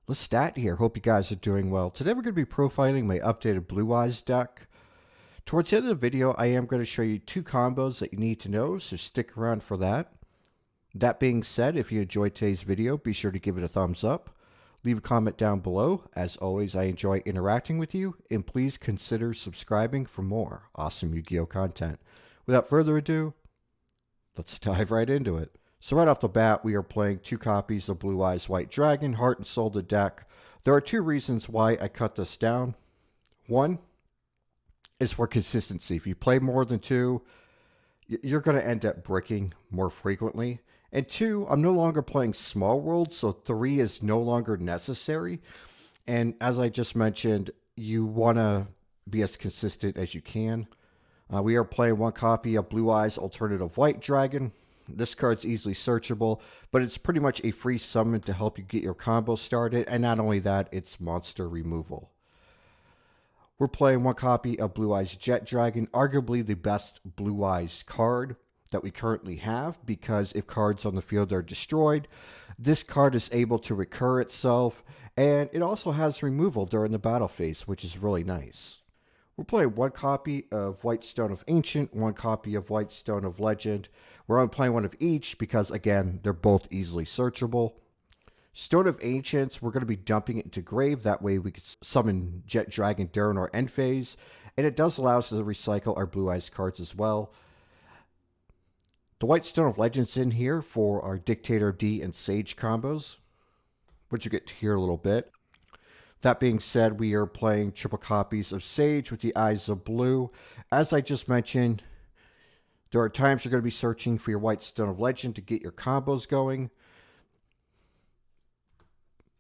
Let's start here. Hope you guys are doing well. Today we're going to be profiling my updated Blue Eyes deck. Towards the end of the video, I am going to show you two combos that you need to know, so stick around for that. That being said, if you enjoyed today's video, be sure to give it a thumbs up. Leave a comment down below. As always, I enjoy interacting with you, and please consider subscribing for more awesome Yu-Gi-Oh content. Without further ado, let's dive right into it. So right off the bat, we are playing two copies of Blue Eyes White Dragon, Heart and Soul the deck. There are two reasons why I cut this down. One is for consistency. If you play more than two, you're going to end up bricking more frequently. And two, I'm no longer playing Small World, so three is no longer necessary. And as I just mentioned, you want to be as consistent as you can. We are playing one copy of Blue Eyes Alternative White Dragon. This card's easily searchable, but it's pretty much a free summon to help you get your combo started, and not only that, it's monster removal. We're playing one copy of Blue Eyes Jet Dragon, arguably the best Blue Eyes card that we currently have, because if cards on the field are destroyed, this card is able to recur itself, and it also has removal during the battle phase, which is really nice. We're playing one copy of White Stone of Ancient, one copy of White Stone of Legend. We're only playing one of each because, again, they're both easily searchable. Stone of Ancients, we're going to be dumping it into Grave. That way we can summon Jet Dragon during our end phase. And it does allow us to recycle our Blue Eyes cards as well. The White Stone of Legends in here for our Dictator D and Sage combos, which you get to hear a little bit. That being said, we are playing triple copies of Sage with the Eyes of Blue. As I just mentioned, there are times you're going to be searching for your White Stone of Legend to get your combos going.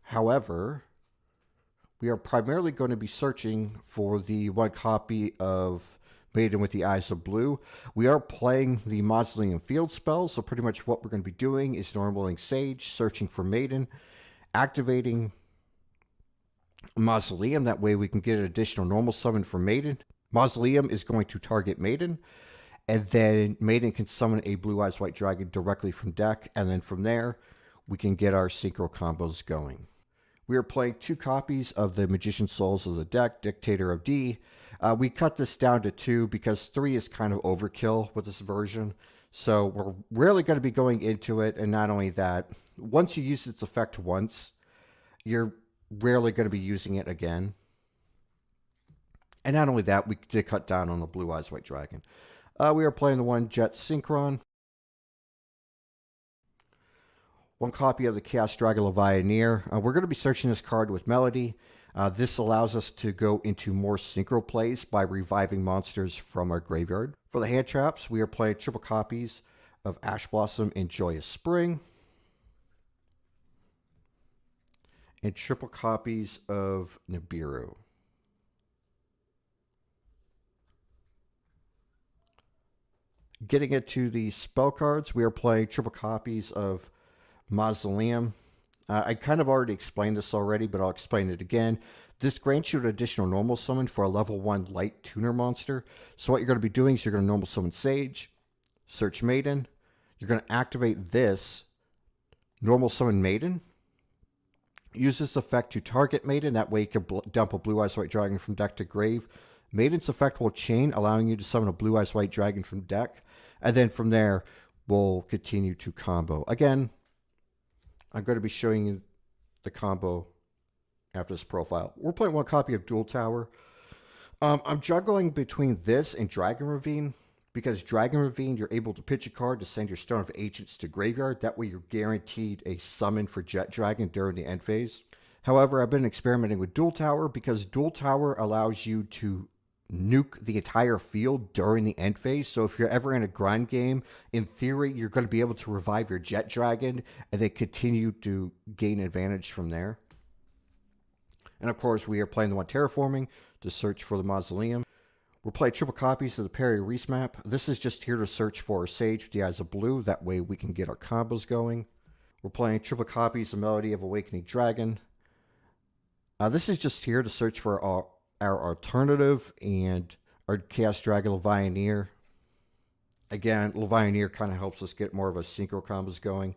However, we are primarily going to be searching for the one copy of Maiden with the Eyes of Blue. We are playing the Mausoleum field spell, so pretty much what we're going to be doing is normaling Sage, searching for Maiden, activating Mausoleum. That way we can get an additional normal summon for Maiden. Mausoleum is going to target Maiden, and then Maiden can summon a Blue Eyes White Dragon directly from deck, and then from there we can get our synchro combos going. We are playing two copies of the Magician Souls of the deck, Dictator of D. We cut this down to two because three is kind of overkill with this version. So we're really going to be going into it, and not only that, once you use its effect once, you're rarely going to be using it again. And not only that, we did cut down on the Blue Eyes White Dragon. We are playing the one Jet Synchron. One copy of the Chaos Dragon Levianeer. We're going to be searching this card with Melody. This allows us to go into more synchro plays by reviving monsters from our graveyard. For the hand traps, we are playing triple copies of Ash Blossom and Joyous Spring, and triple copies of Nibiru. Getting into the spell cards, we are playing triple copies of Mausoleum. I kind of already explained this already, but I'll explain it again. This grants you an additional normal summon for a level 1 light tuner monster. So what you're going to be doing is you're going to normal summon Sage, search Maiden. You're going to activate this, normal summon Maiden. Use this effect to target Maiden. That way you can dump a Blue Eyes White Dragon from deck to grave. Maiden's effect will chain, allowing you to summon a Blue Eyes White Dragon from deck. And then from there, we'll continue to combo. Again, I'm going to be showing you the combo after this profile. We're playing one copy of Dual Tower. I'm juggling between this and Dragon Ravine, because Dragon Ravine, you're able to pitch a card to send your Stone of Ancients to graveyard. That way you're guaranteed a summon for Jet Dragon during the end phase. However, I've been experimenting with Dual Tower because Dual Tower allows you to nuke the entire field during the end phase. So if you're ever in a grind game, in theory, you're going to be able to revive your Jet Dragon and then continue to gain advantage from there. And of course, we are playing the one Terraforming to search for the Mausoleum. We're playing triple copies of the Perry Reese map. This is just here to search for our Sage with the Eyes of Blue. That way we can get our combos going. We're playing triple copies of Melody of Awakening Dragon. This is just here to search for our alternative and our Chaos Dragon Levianeer. Again, Levianeer kind of helps us get more of a synchro combos going.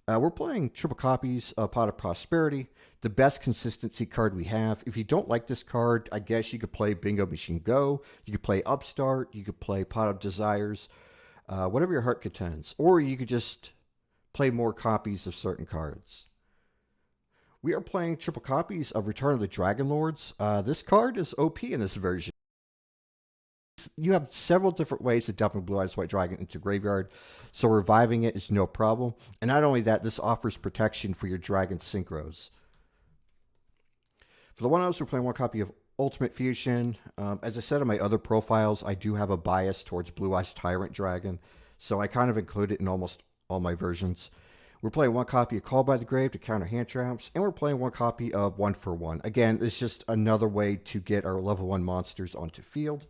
We're playing triple copies of Pot of Prosperity, the best consistency card we have. If you don't like this card, I guess you could play Bingo Machine Go, you could play Upstart, you could play Pot of Desires, whatever your heart contends. Or you could just play more copies of certain cards. We are playing triple copies of Return of the Dragon Lords. This card is OP in this version. You have several different ways of dumping Blue Eyes White Dragon into graveyard, so reviving it is no problem. And not only that, this offers protection for your Dragon Synchros. For the 1-0s, we're playing one copy of Ultimate Fusion. As I said in my other profiles, I do have a bias towards Blue Eyes Tyrant Dragon, so I kind of include it in almost all my versions. We're playing one copy of Call by the Grave to counter hand traps, and we're playing one copy of 1-for-1. Again, it's just another way to get our level 1 monsters onto field.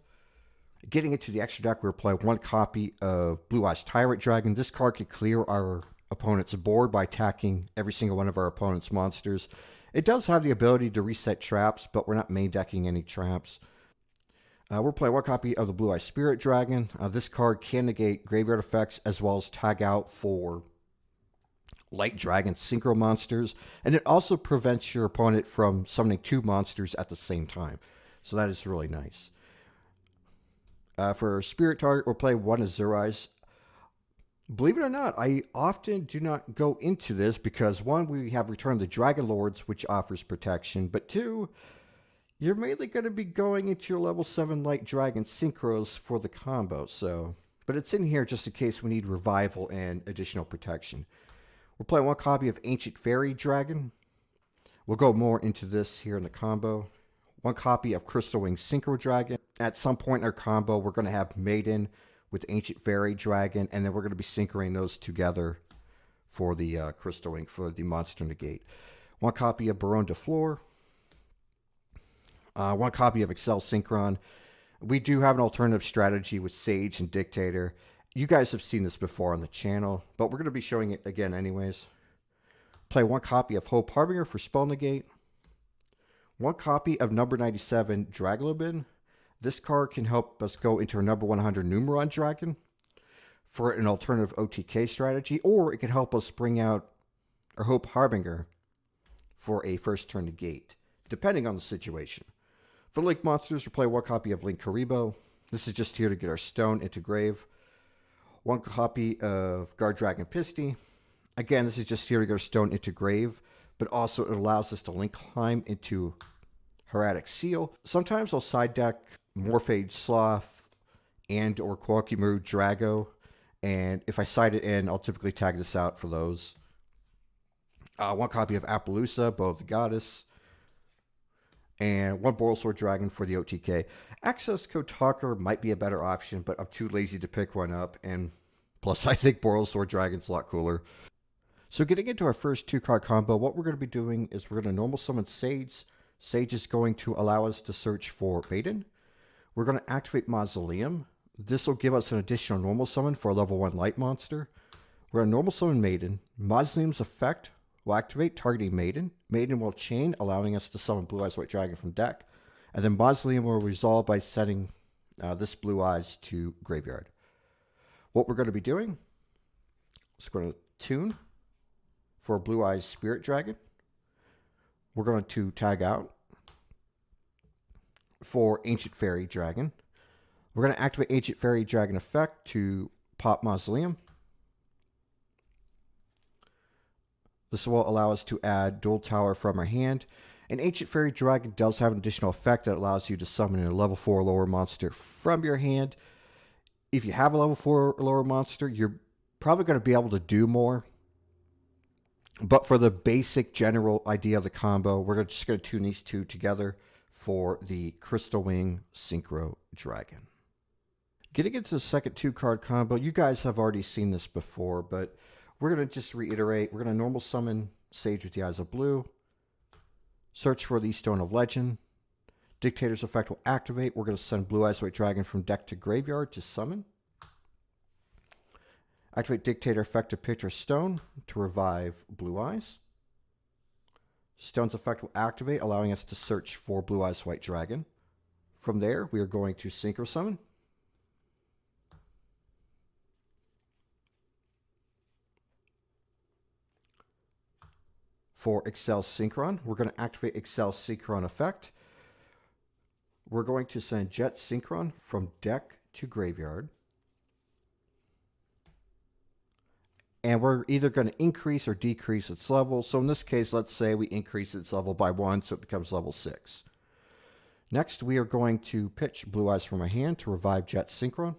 Getting into the extra deck, we're playing one copy of Blue Eyes Tyrant Dragon. This card can clear our opponent's board by attacking every single one of our opponent's monsters. It does have the ability to reset traps, but we're not main decking any traps. We're playing one copy of the Blue Eyes Spirit Dragon. This card can negate graveyard effects as well as tag out for Light Dragon Synchro monsters, and it also prevents your opponent from summoning 2 monsters at the same time. So that is really nice. For Spirit Target, we're playing one Azure Eyes. Believe it or not, I often do not go into this because 1, we have Return of the Dragon Lords, which offers protection, but 2, you're mainly going to be going into your level 7 Light Dragon Synchros for the combo, but it's in here just in case we need revival and additional protection. We're playing one copy of Ancient Fairy Dragon. We'll go more into this here in the combo. One copy of Crystal Wing Synchro Dragon. At some point in our combo, we're going to have Maiden with Ancient Fairy Dragon, and then we're going to be synchroning those together for the Crystal Wing, for the Monster Negate. One copy of Baron de Fleur. One copy of Excel Synchron. We do have an alternative strategy with Sage and Dictator. You guys have seen this before on the channel, but we're going to be showing it again anyways. Play one copy of Hope Harbinger for Spell Negate. One copy of number 97 Draglobin. This card can help us go into a number 100 Numeron Dragon for an alternative OTK strategy, or it can help us bring out our Hope Harbinger for a first turn negate, depending on the situation. For Link Monsters, we play one copy of Link Karibo. This is just here to get our stone into grave. One copy of Guard Dragon Pisty. Again, this is just here to get our stone into grave, but also it allows us to link climb into Hieratic Seal. Sometimes I'll side deck Morphage Sloth and or Quakimu Drago, and if I side it in, I'll typically tag this out for those. One copy of Appaloosa, Bow of the Goddess, and one Borrelsword Dragon for the OTK. Access Code Talker might be a better option, but I'm too lazy to pick one up, and plus I think Borrelsword Dragon's a lot cooler. So getting into our first 2-card combo, what we're going to be doing is we're going to normal summon Sage. Sage is going to allow us to search for Maiden. We're going to activate Mausoleum. This will give us an additional normal summon for a level 1 light monster. We're going to normal summon Maiden. Mausoleum's effect will activate targeting Maiden. Maiden will chain, allowing us to summon Blue Eyes White Dragon from deck. And then Mausoleum will resolve by setting this Blue Eyes to graveyard. What we're going to be doing is going to tune for Blue Eyes Spirit Dragon. We're going to tag out for Ancient Fairy Dragon. We're going to activate Ancient Fairy Dragon effect to pop Mausoleum. This will allow us to add Dual Tower from our hand. And Ancient Fairy Dragon does have an additional effect that allows you to summon a level 4 lower monster from your hand. If you have a level 4 lower monster, you're probably going to be able to do more. But for the basic general idea of the combo, we're just going to tune these two together for the Crystal Wing Synchro Dragon. Getting into the second 2-card combo, you guys have already seen this before, but we're going to just reiterate. We're going to normal summon Sage with the Eyes of Blue. Search for the Stone of Legend. Dictator's effect will activate. We're going to send Blue Eyes White Dragon from deck to graveyard to summon. Activate Dictator effect to pitch our stone to revive Blue Eyes. Stone's effect will activate, allowing us to search for Blue Eyes White Dragon. From there, we are going to Synchro Summon. For Excel Synchron, we're going to activate Excel Synchron effect. We're going to send Jet Synchron from deck to graveyard. And we're either going to increase or decrease its level. So in this case, let's say we increase its level by 1, so it becomes level 6. Next, we are going to pitch Blue Eyes from my hand to revive Jet Synchron.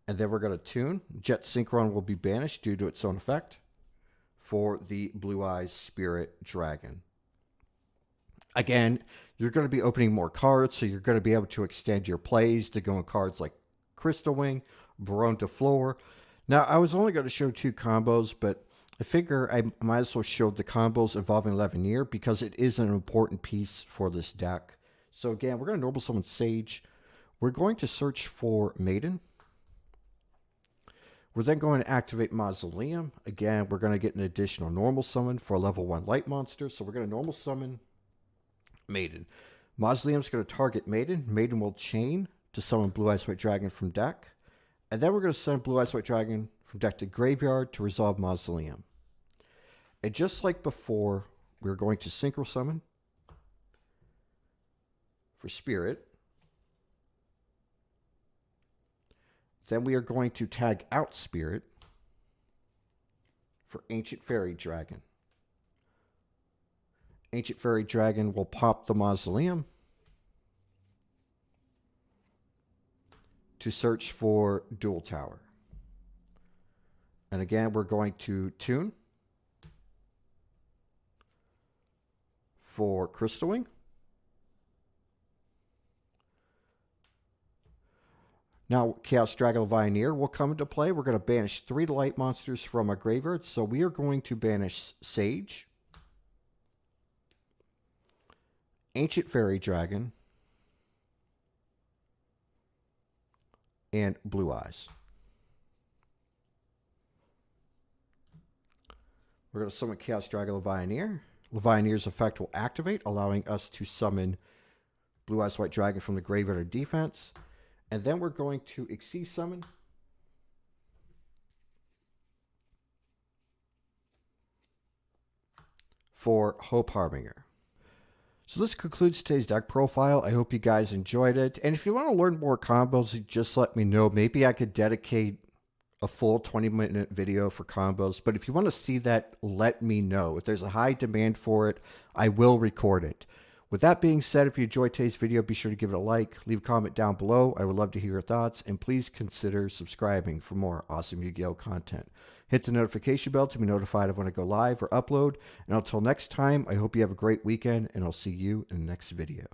And then we're going to tune. Jet Synchron will be banished due to its own effect for the Blue Eyes Spirit Dragon. Again, you're going to be opening more cards, so you're going to be able to extend your plays to go in cards like Crystal Wing, Baron de Fleur. Now, I was only going to show 2 combos, but I figure I might as well show the combos involving Levineer because it is an important piece for this deck. So again, we're going to normal summon Sage. We're going to search for Maiden. We're then going to activate Mausoleum. Again, we're going to get an additional normal summon for a level 1 light monster. So we're going to normal summon Maiden. Mausoleum is going to target Maiden. Maiden will chain to summon Blue Eyes White Dragon from deck. And then we're going to send Blue Eyes White Dragon from deck to graveyard to resolve Mausoleum. And just like before, we're going to Synchro Summon for Spirit. Then we are going to tag out Spirit for Ancient Fairy Dragon. Ancient Fairy Dragon will pop the Mausoleum to search for Dual Tower. And again, we're going to tune for Crystal Wing. Now, Chaos Dragon Levineer will come into play. We're going to banish 3 light monsters from our graveyard. So we are going to banish Sage, Ancient Fairy Dragon, and Blue Eyes. We're going to summon Chaos Dragon Levineer. Levineer's effect will activate, allowing us to summon Blue Eyes White Dragon from the graveyard or defense. And then we're going to Xyz summon for Hope Harbinger. So this concludes today's deck profile. I hope you guys enjoyed it. And if you want to learn more combos, just let me know. Maybe I could dedicate a full 20-minute video for combos. But if you want to see that, let me know. If there's a high demand for it, I will record it. With that being said, if you enjoyed today's video, be sure to give it a like, leave a comment down below. I would love to hear your thoughts, and please consider subscribing for more awesome Yu-Gi-Oh content. Hit the notification bell to be notified of when I go live or upload. And until next time, I hope you have a great weekend, and I'll see you in the next video.